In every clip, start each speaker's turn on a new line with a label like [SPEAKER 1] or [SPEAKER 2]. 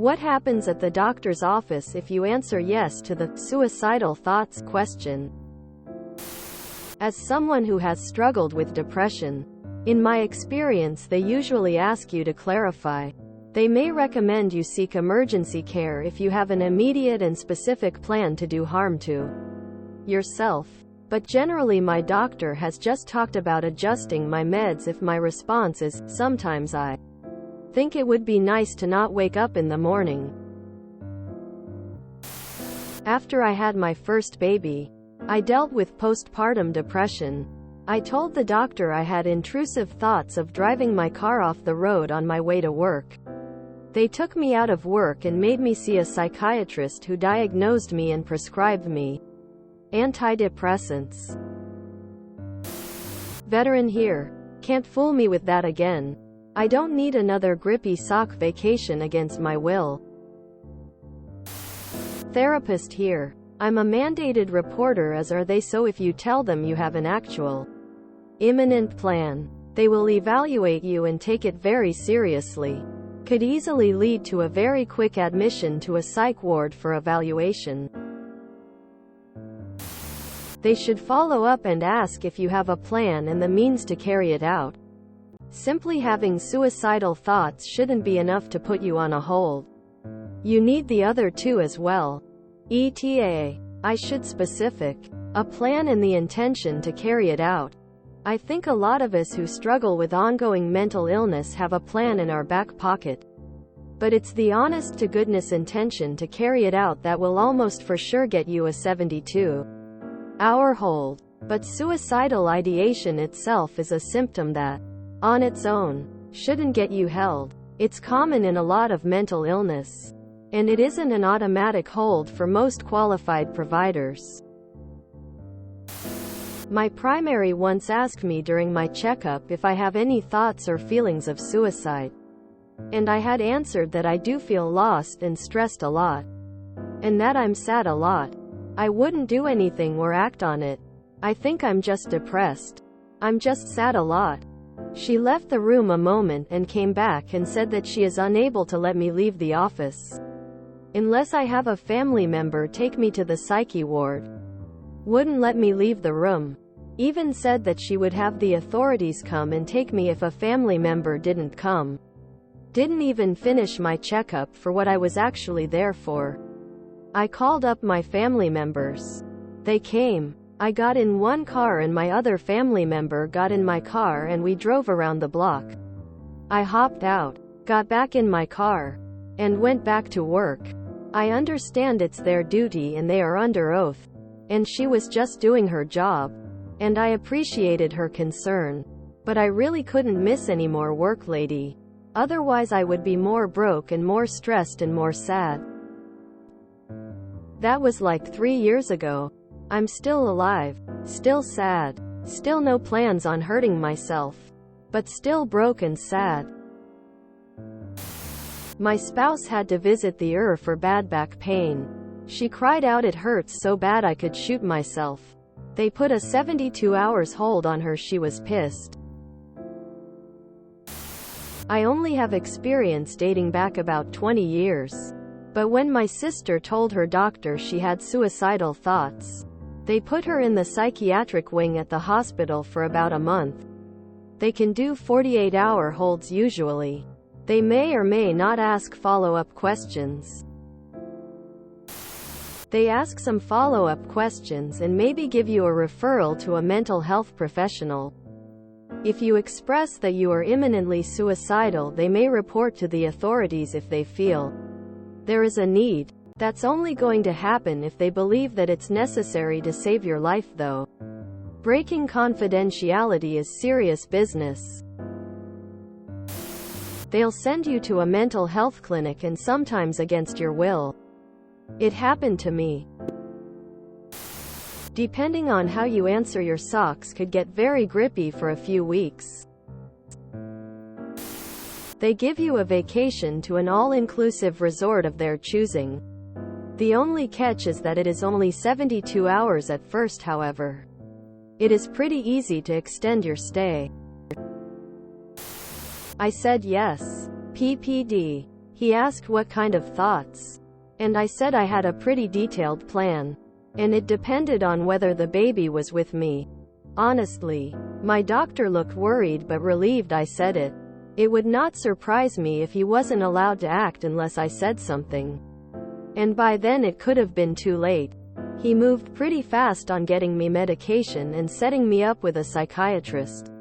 [SPEAKER 1] What happens at the doctor's office if you answer yes to the suicidal thoughts question? As someone who has struggled with depression, in my experience they usually ask you to clarify. They may recommend you seek emergency care if you have an immediate and specific plan to do harm to yourself. But generally my doctor has just talked about adjusting my meds if my response is, sometimes I think it would be nice to not wake up in the morning. After I had my first baby, I dealt with postpartum depression. I told the doctor I had intrusive thoughts of driving my car off the road on my way to work. They took me out of work and made me see a psychiatrist who diagnosed me and prescribed me antidepressants. Veteran here. Can't fool me with that again. I don't need another grippy sock vacation against my will. Therapist here. I'm a mandated reporter, as are they, so if you tell them you have an actual imminent plan, they will evaluate you and take it very seriously. Could easily lead to a very quick admission to a psych ward for evaluation. They should follow up and ask if you have a plan and the means to carry it out. Simply having suicidal thoughts shouldn't be enough to put you on a hold. You need the other two as well. I should specific a plan and the intention to carry it out. I think a lot of us who struggle with ongoing mental illness have a plan in our back pocket. But it's the honest-to-goodness intention to carry it out that will almost for sure get you a 72-hour hold. But suicidal ideation itself is a symptom that, on its own, shouldn't get you held. It's common in a lot of mental illness. And it isn't an automatic hold for most qualified providers. My primary once asked me during my checkup if I have any thoughts or feelings of suicide. And I had answered that I do feel lost and stressed a lot. And that I'm sad a lot. I wouldn't do anything or act on it. I think I'm just depressed. I'm just sad a lot. She left the room a moment and came back and said that she is unable to let me leave the office unless I have a family member take me to the psyche ward. Wouldn't let me leave the room. Even said that she would have the authorities come and take me if a family member didn't come. Didn't even finish my checkup for what I was actually there for. I called up my family members. They came. I got in one car and my other family member got in my car and we drove around the block. I hopped out, got back in my car, and went back to work. I understand it's their duty and they are under oath. And she was just doing her job. And I appreciated her concern. But I really couldn't miss any more work, lady. Otherwise I would be more broke and more stressed and more sad. That was like 3 years ago. I'm still alive. Still sad. Still no plans on hurting myself. But still broke and sad. My spouse had to visit the ER for bad back pain. She cried out it hurts so bad I could shoot myself. They put a 72 hours hold on her. She was pissed. I only have experience dating back about 20 years. But when my sister told her doctor she had suicidal thoughts, they put her in the psychiatric wing at the hospital for about a month. They can do 48-hour holds usually. They may or may not ask follow-up questions. They ask some follow-up questions and maybe give you a referral to a mental health professional. If you express that you are imminently suicidal, they may report to the authorities if they feel there is a need. That's only going to happen if they believe that it's necessary to save your life, though. Breaking confidentiality is serious business. They'll send you to a mental health clinic, and sometimes against your will. It happened to me. Depending on how you answer, your socks could get very grippy for a few weeks. They give you a vacation to an all-inclusive resort of their choosing. The only catch is that it is only 72 hours at first, however. It is pretty easy to extend your stay. I said yes. PPD. He asked what kind of thoughts. And I said I had a pretty detailed plan. And it depended on whether the baby was with me. Honestly, my doctor looked worried but relieved I said it. It would not surprise me if he wasn't allowed to act unless I said something. And by then it could have been too late. He moved pretty fast on getting me medication and setting me up with a psychiatrist.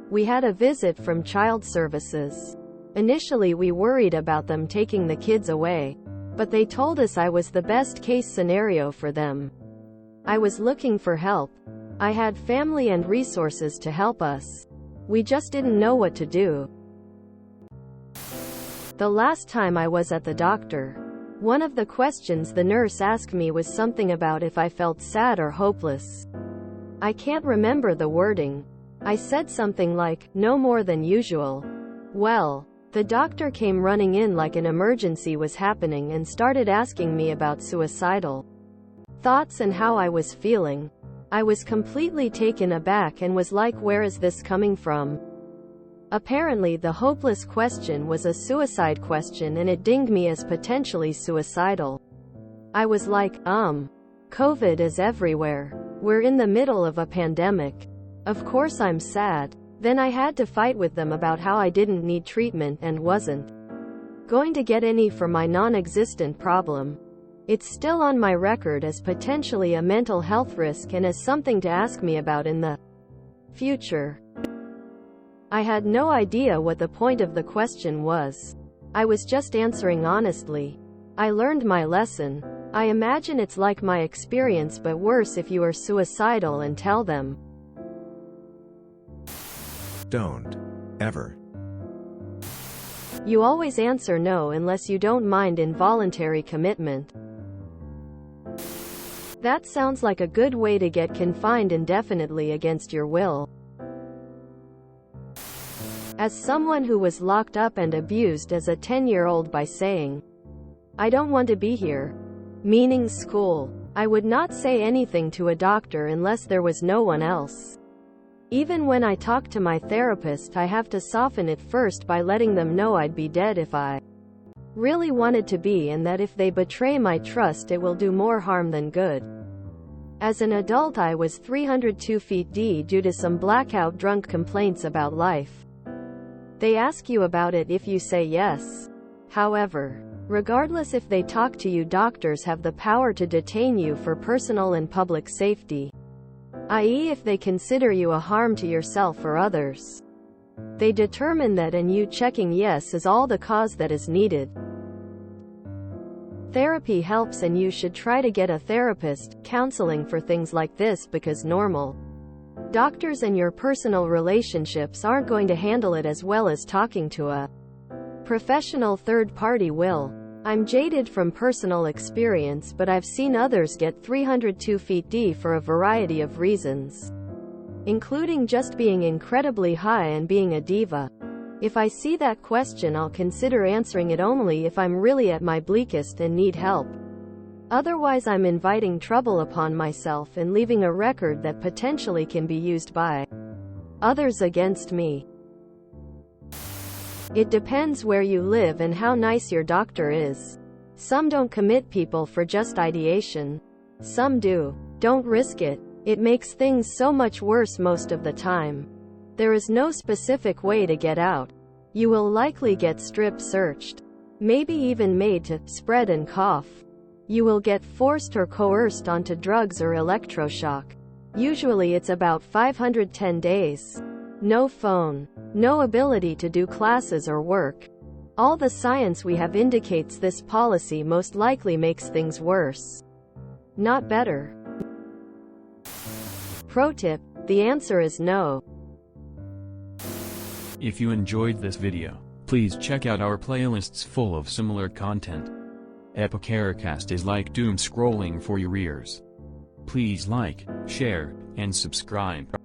[SPEAKER 1] We had a visit from Child Services. Initially we worried about them taking the kids away, but they told us I was the best case scenario for them. I was looking for help. I had family and resources to help us. We just didn't know what to do. The last time I was at the doctor, one of the questions the nurse asked me was something about if I felt sad or hopeless. I can't remember the wording. I said something like, no more than usual. Well, the doctor came running in like an emergency was happening and started asking me about suicidal thoughts and how I was feeling. I was completely taken aback and was like, where is this coming from? Apparently the hopeless question was a suicide question and it dinged me as potentially suicidal. I was like, COVID is everywhere. We're in the middle of a pandemic. Of course I'm sad. Then I had to fight with them about how I didn't need treatment and wasn't going to get any for my non-existent problem. It's still on my record as potentially a mental health risk and as something to ask me about in the future. I had no idea what the point of the question was. I was just answering honestly. I learned my lesson. I imagine it's like my experience but worse if you are suicidal and tell them.
[SPEAKER 2] Don't ever.
[SPEAKER 1] You always answer no unless you don't mind involuntary commitment. That sounds like a good way to get confined indefinitely against your will. As someone who was locked up and abused as a 10-year-old by saying, I don't want to be here, meaning school, I would not say anything to a doctor unless there was no one else. Even when I talk to my therapist, I have to soften it first by letting them know I'd be dead if I really wanted to be, and that if they betray my trust it will do more harm than good. As an adult I was 302 feet D due to some blackout drunk complaints about life. They ask you about it if you say yes. However, regardless if they talk to you, doctors have the power to detain you for personal and public safety, i.e. if they consider you a harm to yourself or others. They determine that, and you checking yes is all the cause that is needed. Therapy helps, and you should try to get a therapist, counseling for things like this, because normal doctors and your personal relationships aren't going to handle it as well as talking to a professional third party will. I'm jaded from personal experience, but I've seen others get 302 feet D for a variety of reasons, including just being incredibly high and being a diva. If I see that question, I'll consider answering it only if I'm really at my bleakest and need help. Otherwise I'm inviting trouble upon myself and leaving a record that potentially can be used by others against me. It depends where you live and how nice your doctor is. Some don't commit people for just ideation. Some do. Don't risk it. It makes things so much worse most of the time. There is no specific way to get out. You will likely get strip searched. Maybe even made to spread and cough. You will get forced or coerced onto drugs or electroshock. Usually it's about 510 days. No phone. No ability to do classes or work. All the science we have indicates this policy most likely makes things worse, not better. Pro tip: the answer is no.
[SPEAKER 3] If you enjoyed this video, please check out our playlists full of similar content. Epicaricast is like doom scrolling for your ears. Please like, share, and subscribe.